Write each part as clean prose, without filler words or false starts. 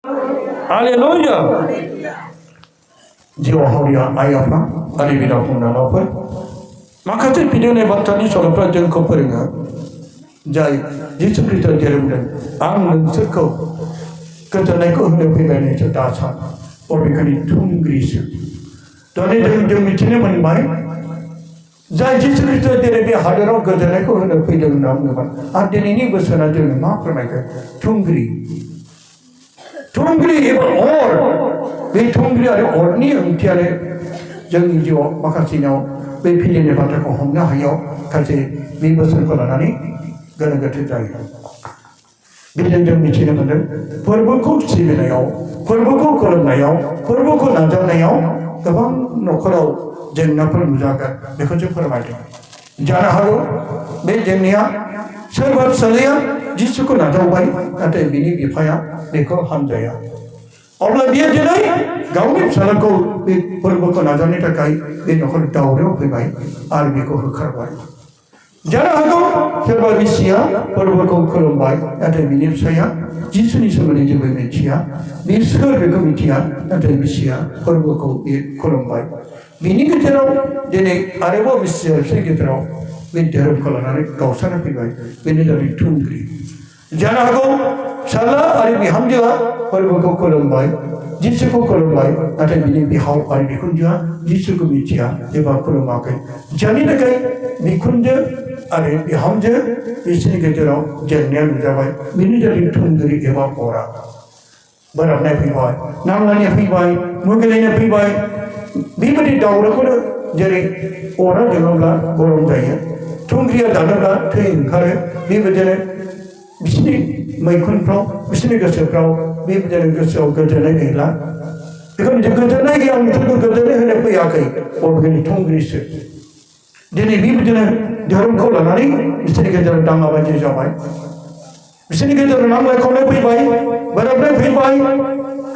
hallelujah जिउआव हावरिया आइ आफा आरो बिदा फंबायफोर माखासे भिडिअनि बाथ्रानि सल'फ्रा जोंखौ फोरोङो जाय जिसु ख्रीष्ट धोरोमजों आं नोंसोरखौ गोजोननायखौ होनो फैबाय नोंसोर दा सान बबेखानि थुंग्रिसो दिनै जों मिथिनो मोनबाय जाय जिसु ख्रीष्ट दिनै बे हादोराव गोजोननायखौ होनो फैदों होनना बुङोबा आरो दिनैनि बोसोरा जोंनो मा फोरमायगोन थुंग्रि थुंग्रि एबा अर बे थुंग्रि आरो अरनि ओंथियानो जोंनि जिउआव माखासेनाव बे फिलिमनि बाथ्राखौ हमनो हायैयाव खायसे बे बोसोरखौ लानानै गोनो गोथो जायो बेजों जों मिथिनो मोनदों फोरबोखौ सिबिनायाव फोरबोखौ खुलुमनायाव फोरबोखौ नाजावनायाव गोबां न'खराव जेंनाफोर नुजागोन बेखौ जों फोरमायदों जानो हागौ बे जेंनाया सोरबा फिसाज्लाया जिसुखौ नाजावबाय नाथाय बिनि बिफाया बेखौ हामजाया अब्ला बियो दिनै गावनि फिसाज्लाखौ बे फोरबोखौ नाजावनो थाखाय बे न'खर दावराव फैबाय आरो बेखौ होखारबाय जानो हागौ सोरबा बिसिया फोरबोखौ खुलुमबाय नाथाय बिनि फिसाया जिसुनि सोमोन्दै जेबो मिथिया बे सोर बेखौ मिथिया नाथाय बिसिया फोरबोखौ बे खुलुमबाय बिनि गेजेराव दिनै आरोबाव बिसिया बिसोरनि गेजेराव बे धोरोमखौ लानानै गावस्रानो फैबाय बेनो जाबाय थुंग्रि जानो हागौ फिसाज्ला आरो बिहामजोआ फोरबोखौ खुलुमबाय जिसुखौ खुलुमबाय नाथाय बिनि बिहाव आरो बिखुनजोआ जिसुखौ मिथिया एबा खुलुमाखै जायनि थाखाय बिखुनजो आरो बिहामजो बिसोरनि गेजेराव जेंनाया नुजाबाय बेनो जादों थुंग्रि एबा अरा बोराबनाय फैबाय नांलायनाय फैबाय मुगैलायनाय फैबाय बेबायदि दावरावखौनो जेरै अरा जोङोब्ला गरम जायो थुंग्रिया दानोब्ला थै ओंखारो बेबायदिनो बिसोरनि मैखुनफ्राव बिसोरनि गोसोफ्राव बेबायदिनो गोसोआव गोजोननाय गैला बेखौनो जों गोजोननाय गैया आं बिसोरखौ गोजोननाय होनो फैयाखै बबेखानि थुंग्रिसो दिनै बेबायदिनो धोरोमखौ लानानै बिसोरनि गेजेराव दाङाबाजि जाबाय बिसोरनि गेजेराव नांलाय खमलाय फैबाय बोराबनाय फैबाय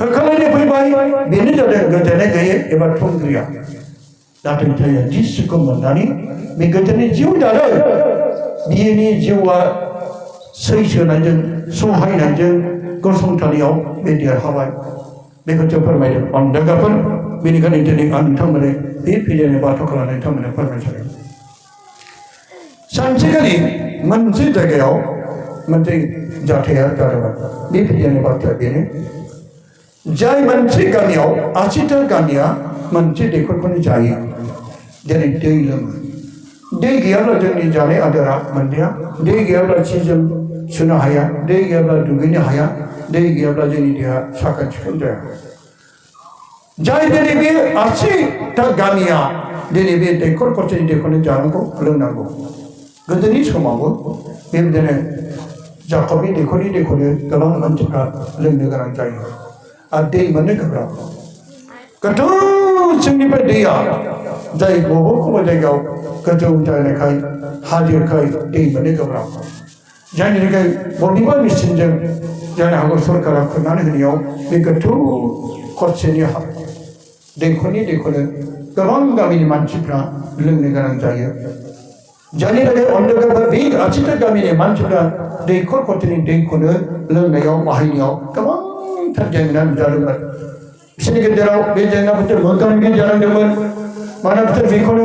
होखारलायनाय फैबाय बेनो जादों गोजोननाय गैयै एबा थुंग्रिया नाथाय जाया जिसुखौ मोननानै बे गोजोननि जिउ दादों बिनि जिउआ सैसोनायजों सहायनायजों गसंथानायाव बे देरहाबाय बेखौ जों फोरमायदों अन्दागाफोर बेनिखायनो दिनै आं नोंथांमोननो बे फिलिमनि बाथ्राखौ लानानै नोंथांमोननो फोरमायनो सानसेखालि मोनसे जायगायाव मोनसे जाथाया जादोंमोन बे फिलिमनि बाथ्राया बेनो जाय मोनसे गामियाव 80टा गामिया मोनसे दैखरखौनो जायो जेरै दै लोङो दै गैयाब्ला जोंनि जानाय आदारा मोनजाया दै गैयाब्ला सि जोम सुनो हाया दै गैयाब्ला दुगैनो हाया दै गैयाब्ला जोंनि देहा साखोन सिखोन जाया जाय दिनै बे 80टा गामिया दिनै बे दैखर खरसेनि दैखौनो जानांगौ लोंनांगौ गोदोनि समावबो बेबायदिनो जाकबनि दैखरनि दैखौनो गोबां मानसिफ्रा लोंनो गोनां जायो आरो दै मोननो गोब्राब गोथौ सिंनिफ्राय दैया जाय बबेबा जायगायाव गोजौ जानायखाय हाजोखाय दै मोननो गोब्राब जायनि थाखाय बबेबा मेचिनजों जानो हागौ सरकारा खुरनानै होनायाव बे गोथौ खरसेनि दैखरनि दैखौनो गोबां गामिनि मानसिफ्रा लोंनो गोनां जायो जायनि थाखाय अन्धकारफोर बे 80टा गामिनि मानसिफ्रा दैखर खरसेनि दैखौनो लोंनायाव बाहायनायाव गोबांथार जेंना नुजादोंमोन बिसोरनि गेजेराव बे जेंनाफोरजों मोगा मोगि जानांदोंमोन मानोना बिसोर बेखौनो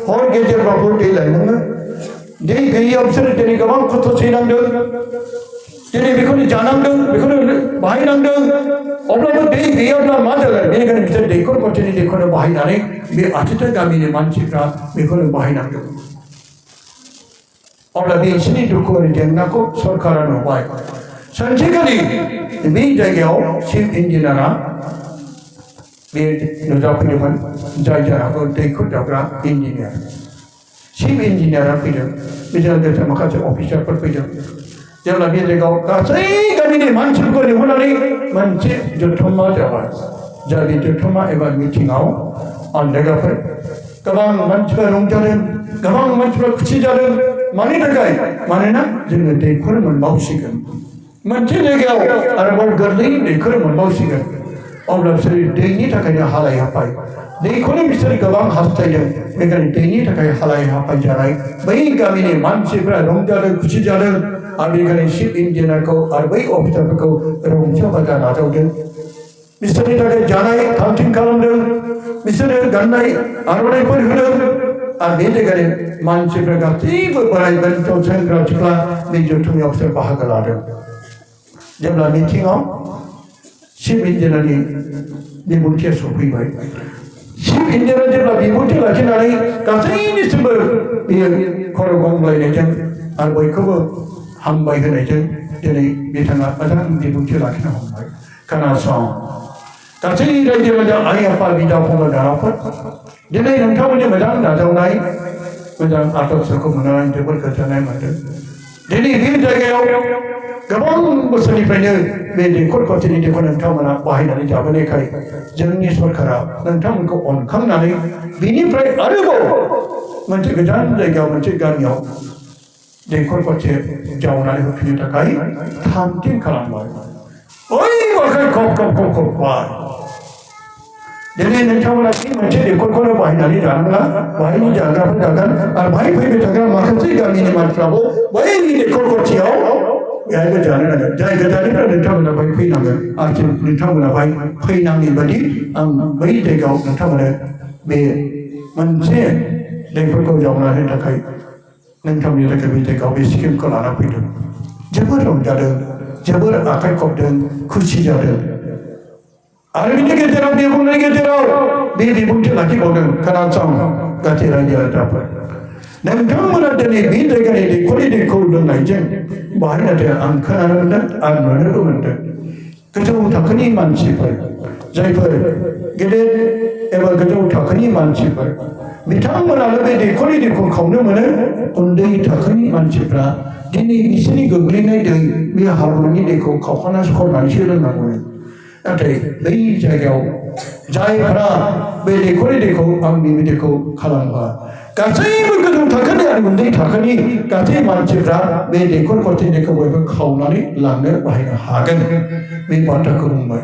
हर गेजेरबाबो दै लायनाङो दै गैयैयाव बिसोरो दिनै गोबां खस्थ' सैनांदों दिनै बेखौनो जानांदों बेखौनो बाहायनांदों अब्लाबो दै गैयाब्ला मा जागोन बेनिखायनो बिसोर दैखर खरसेनि दैखौनो बाहायनानै बे 80टा गामिनि मानसिफ्रा बेखौनो बाहायनांदों अब्ला बिसोरनि दुखु आरो जेंनाखौ सरकारा नुबाय सानसेखालि बे जायगायाव चिफ इन्जिनियारा बे नुजाफैदोंमोन जाय जानो हागौ दैखर जाग्रा इन्जिनियार चिफ इन्जिनियारा फैदों बेजों लोगोसे माखासे अफिसारफोर फैदों जेब्ला बे जायगायाव गासै गामिनि मानसिफोरखौ लिंहरनानै मोनसे जथुम्मा जाबाय जा बे जथुम्मा एबा मिटिङाव अन्दागाफोर गोबां मानसिफ्रा रंजादों गोबां मानसिफ्रा खुसि जादों मानि थाखाय मानोना जोङो दैखर मोनबावसिगोन मोनसे जायगायाव आरोबाव गोरलै दैखर मोनबावसिगोन अब्ला बिसोर दैनि थाखायनो हालाय हाफाय दैखौनो बिसोर गोबां हास्थायदों बेखायनो दैनि थाखाय हालाय हाफाय जानाय बै गामिनि मानसिफ्रा रंजादों खुसि जादों आरो बेखायनो चिफ इन्जिनियारखौ आरो बै अफिसारफोरखौ रंजा बाजा नाजावदों बिसोरनि थाखाय जानाय थामथिम खालामदों बिसोरो गाननाय आर'नाइफोर होदों आरो बे जायगानि मानसिफ्रा गासैबो बोराय बेन्थ' सेंग्रा सिख्ला बे जथुम्मायाव बिसोर बाहागो लादों जेब्ला मिटिङाव चिफ इन्जिनियारनि बिबुंथिया सफैबाय चिफ इन्जिनियार जेब्ला बिबुंथि लाखिनानै गासैनिसिमबो बेयो खर' गंग्लायनायजों आरो बयखौबो हामबाय होनायजों दिनै बिथाङा मोजां बिबुंथि लाखिनो हमबाय खोनासं गासै रायजो राजा आइ आफा बिदा फंबाय दानाफोर दिनै नोंथांमोननि मोजां नाजावनाय मोजां आदर्शखौ मोननानै जोबोर गोजोननाय मोनदों दिनै बे जायगायाव गोबां बोसोरनिफ्रायनो बे दैखर खरसेनि दैखौ नोंथांमोना बाहायनानै जाबोनायखाय जोंनि सरकारा नोंथांमोनखौ अनखांनानै बिनिफ्राय आरोबाव मोनसे गोजान जायगायाव मोनसे गामियाव दैखर खरसे जावनानै होफिननो थाखाय थामथिम खालामबाय बयबो खब खब खब खबबाय दिनै नोंथांमोना बे मोनसे दैखरखौनो बाहायनानै जानांला बाहायनि जाग्राफोर जागोन आरो बाहाय फैबाय थाग्रा माखासे गामिनि मानसिफ्राबो बै दैखर खरसेयाव बेहायबो जानो नांगोन जाय गोजाननिफ्राय नोंथांमोना बाहाय फैनांगोन आरो नोंथांमोना बाहाय फैनाङि बादि आं बै जायगायाव नोंथांमोना बे मोनसे दैफोरखौ जावना होनो थाखाय नोंथांनि थाखाय बे जायगायाव बे स्किमखौ लाना फैदों जोबोर रंजादों जोबोर आखाइ खबदों खुसि जादों आरो बिनि गेजेराव बे बुंनायनि गेजेराव बे बिबुंथि लाखिबावदों खोनासं गासै रायजो राजाफोर नोंथांमोना दिनै बे जायगानि दैखरनि दैखौ लोंनायजों बाहायनानै आं खोनानो मोनदों आं नुनोबो मोनदों गोजौ थाखोनि मानसिफोर जायफोर गेदेर एबा गोजौ थाखोनि मानसिफोर बिथांमोनानो बे दैखरनि दैखौ खावनो मोनो उन्दै थाखोनि मानसिफ्रा दिनै बिसोरनि गोग्लैनाय दै बे हाब्रुनि दैखौ खावखाना सरनानैसो लोंनांगौ नाथाय बै जायगायाव जायफोरा बे दैखरनि दैखौ आं बेबायदिखौ खालामबा गासैबो गोजौ थाखोनि आरो उन्दै थाखोनि गासै मानसिफ्रा बे दैखर खरसेनि दैखौ बयबो खावनानै लांनो बाहायनो हागोन बे बाथ्राखौ बुंबाय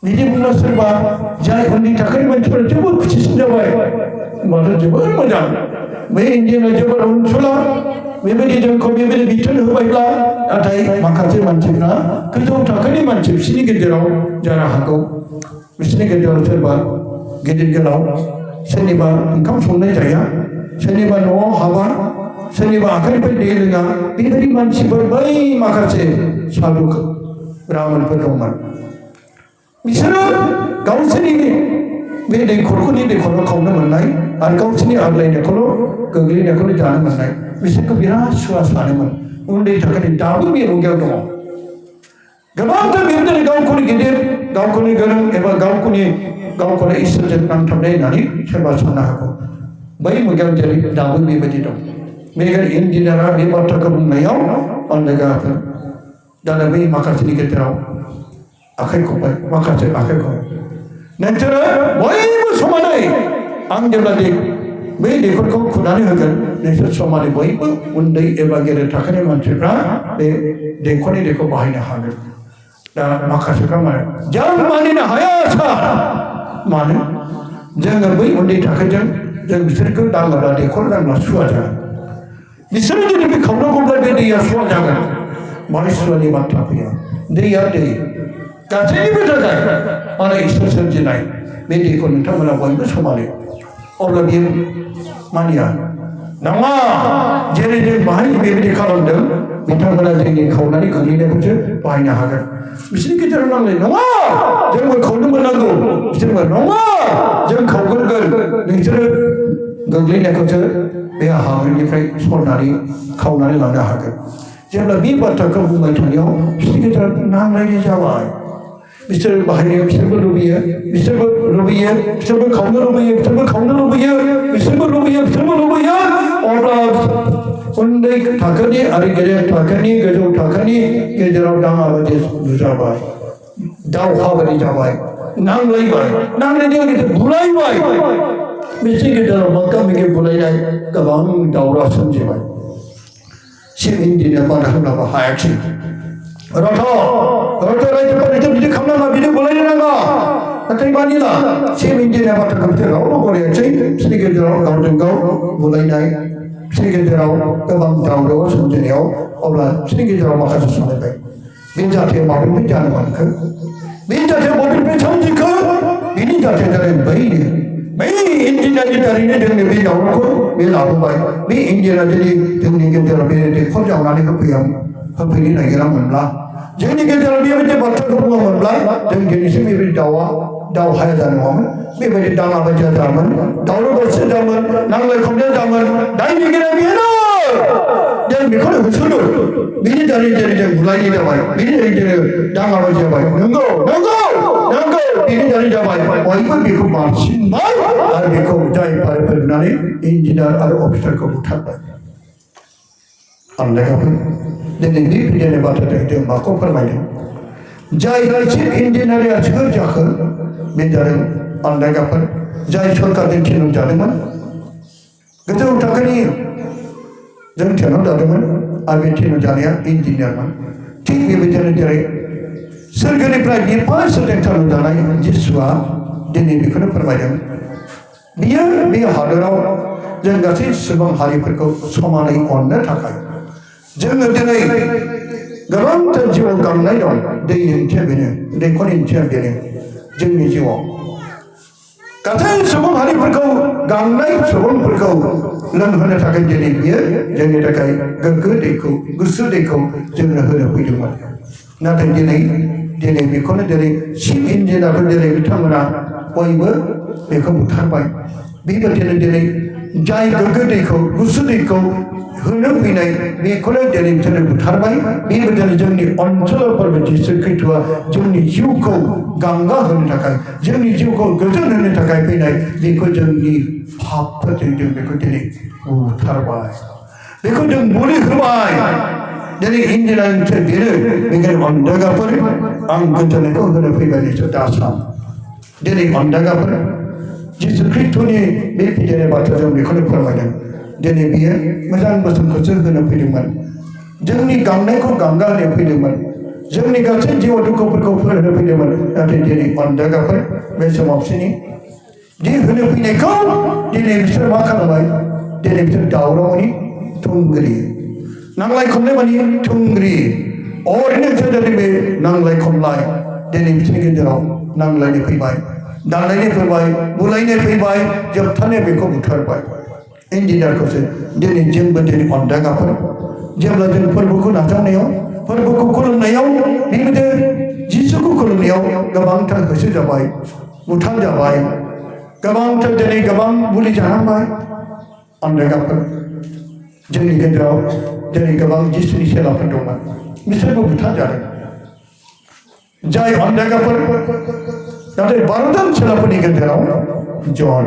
बिदि बुंब्ला सोरबा जाय उन्दै थाखोनि मानसिफोरा जोबोर खुसिसिन जाबाय होनबाथ' जोबोर मोजां बै इन्जिनियारा जोबोर अनसुला बेबायदि जोंखौ बेबायदि बिथोन होबायब्ला नाथाय माखासे मानसिफ्रा गोजौ थाखोनि मानसि बिसोरनि गेजेराव जानो हागौ बिसोरनि गेजेराव सोरबा गिदिर गोलाव सोरनिबा ओंखाम संनाय जाया सोरनिबा न'आव हाबा सोरनिबा आखाइनिफ्राय दै लोङा बेबायदि मानसिफोर बै माखासे साधु ब्राह्मणफोर दंमोन बिसोरो गावसोरनि बे दैखरखौनि दैखरखौ खावनो मोननाय आरो गावसोरनि आग्लायनायखौल' गोग्लैनायखौल' जानो मोननाय बिसोरखौ बिराद सुवा सानोमोन उन्दै थाखोनि दाबो बे मुगायाव दङ गोबांथार बेबायदिनो गावखौनो गिदिर गावखौनो गोरों एबा गावखौनो इसोरजों नांथाबनाय होननानै सोरबा साननो हागौ बै मुगायाव जेरै दाबो बेबायदि दं बेनिखायनो इन्जिनियारा बे बाथ्राखौ बुंनायाव आं लोगोफोर दाना बै माखासेनि गेजेराव आखाइ खबबाय माखासे आखाइ खबबाय नोंसोरो बयबो समानै आं जेब्ला बै दैखरखौ खुरनानै होगोन नोंसोर समानै बयबो उन्दै एबा गेदेर थाखोनि मानसिफ्रा बे दैखरनि दैखौ बाहायनो हागोन दा माखासेफ्रा मानो जों मानिनो हाया सार मानो जोङो बै उन्दै थाखोजों जों बिसोरखौ दाङोब्ला दैखर दांब्ला सुवा जागोन बिसोरो जुदि बे खावनांगौब्ला बे दैया सुवा जागोन माने सुवानि बाथ्रा फैया दैया दै गासैनिबो थाखाय माने इसोर सोरजिनाय बे दैखौ नोंथांमोना बयबो समानै अब्ला बियो मानिया नङा जेरै जों बाहाय बेबायदि खालामदों बिथांमोना जोंनि खावनानै गोग्लैनायखौसो बाहायनो हागोन बिसोरनि गेजेराव नांलाय नङा जोंबो खावनो मोननांगौ बिसोरबो नङा जों खावगोरगोन नोंसोरो गोग्लैनायखौसो बे हाब्रुनिफ्राय सरनानै खावनानै लानो हागोन जेब्ला बे बाथ्राखौ बुंबाय थानायाव बिसोरनि गेजेराव नांलायनाय जाबाय बिसोर बाहायनो बिसोरबो लुबैयो बिसोरबो खावनो लुबैयो अब्ला उन्दै थाखोनि आरो गेदेर थाखोनि गोजौ थाखोनि गेजेराव दाङाबादि नुजाबाय दावहा बादि जाबाय नांलायनायनि गेजेर बुलायबाय बिसोरनि गेजेराव मोगा मोगि बुलायनाय गोबां दावराव सोमजिबाय चिफ इन्जिनियार बादा होनब्लाबो हायाखिसै रथ' रायजोफोर बिदि खालामनाङा बिदि बुलायनो नाङा नाथाय नाथाय मानिला सेम इन्डियानि बाथ्राखौ बिसोर रावबो गनायासै बिसोरनि गेजेराव गावजों गाव बुलायनाय बिसोरनि गेजेराव गोबां दावराव सोमजिनायाव अब्ला बिसोरनि गेजेराव माखासे सालायबाय बे जाथाया माबोरै जानो मोनखो बे जाथाया बबेनिफ्राय सोमजिखो बेनि जाथाया जादों बै इन्जिनियारनि दारैनो जोंनि बे दावरावखौ बे लाबोबाय बे इन्जिनियारा दिनै जोंनि गेजेराव बे दैखर जावनानै होफैनो नागिरामोनब्ला जोंनि गेजेराव बेबायदि बाथ्राखौ बुङामोनब्ला जों दिनैसिम बेबायदि दावहाया जानाय नङामोन बेबायदि दाङा बाजिया जामोन दावराव दावसि जामोन नांलाय खमलाय जामोन दायनिगिरिया बेनो जों बेखौनो होसोदों बेनि दारै जेरै जों बुलायनाय जाबाय बेनि दारै जोङो दाङा बाजि जाबाय नंगौ बेनि दारै जाबाय बयबो बेखौ मारसिनबाय आरो बेखौ जाय फोजोबनानै इन्जिनियार आरो अफिसारखौ बुथारबाय आन्दायगाफोर दिनै बे फैनाय बाथ्राजों जों माखौ फोरमायदों जाय चिफ इन्जिनियारा सोर जाखो बे जादों आन्दायगाफोर जाय सरकारजों थिनहर जादोंमोन गोजौ थाखोनि जों थिनहर जादोंमोन आरो बे थिनहर जानाया इन्जिनियारमोन थिग बेबायदिनो जेरै सोरगोनिफ्राय बिफा सोरजों थिनहर जानाय जिसुआ दिनै बेखौनो फोरमायदों बियो बे हादोराव जों गासै सुबुं हारिफोरखौ समानै अननो थाखाय जोङो दिनै गोबांथार जिउआव गांनाय दं दैनि ओंथिया बेनो दैखरनि ओंथिया बेनो जोंनि जिउआव गासै सुबुं हारिफोरखौ गांनाय सुबुंफोरखौ लोंहोनो थाखाय दिनै बियो जोंनि थाखाय गोग्गो दैखौ गुसु दैखौ जोंनो होनो फैदोंमोन नाथाय दिनै बेखौनो दिनै चिफ इन्जिनियारफोर दिनै बिथांमोना बयबो बेखौ बुथारबाय बेबायदिनो दिनै जाय गोग्गो दैखौ गुसु दैखौ होनो फैनाय बेखौनो दिनै बिसोरो बुथारबाय बेबायदिनो जोंनि ओनसोलफोर जिसु ख्रीष्टआ जोंनि जिउखौ गांगा होनो थाखाय जोंनि जिउखौ गोजोन होनो थाखाय फैनाय बेखौ जोंनि पापफोरजों जों बेखौ दिनै बुथारबाय बेखौ जों बुलि होबाय दिनै इन्जिनियार बेनो बेखायनो अन्दागाफोर आं गोजोननायखौ होनो फैबाय निसय दासान दिनै अन्दागाफोर जिसु ख्रीष्टनि बे फैनाय बाथ्राजों बेखौनो फोरमायदों दिनै बियो मोजां बोसोनखौसो होनो फैदोंमोन जोंनि गांनायखौ गांगा होनो फैदोंमोन जोंनि गासै जिउ दुखुफोरखौ फोरमायनो फैदोंमोन नाथाय दिनै अन्दागाफोर बे समाव बिसोरनि दि होनो फैनायखौ दिनै बिसोर मा खालामबाय दिनै बिसोर दावरावनि थुंग्रि नांलाय खमलाय मानि थुंग्रि ओरैनो जादों बे नांलाय खमलाय दिनै बिसोरनि गेजेराव नांलायनो फैबाय दानलायनो फैबाय बुलायनो फैबाय जोबथारनाया बेखौ बुथारबाय इन्जिनियारखौसो दिनै जोंबो दिनै अन्दागाफोर जेब्ला जों फोरबोखौ नाजावनायाव फोरबोखौ खुलुमनायाव बेबायदिनो जिसुखौ खुलुमनायाव गोबांथार होसो जाबाय बुथार जाबाय गोबांथार दिनै गोबां बुलि जानांबाय अन्दागाफोर जोंनि गेजेराव दिनै गोबां जिसुनि सेलाफोर दंमोन बिसोरबो बुथार जादों जाय अन्दागाफोर नाथाय 12 सेलाफोरनि गेजेराव जन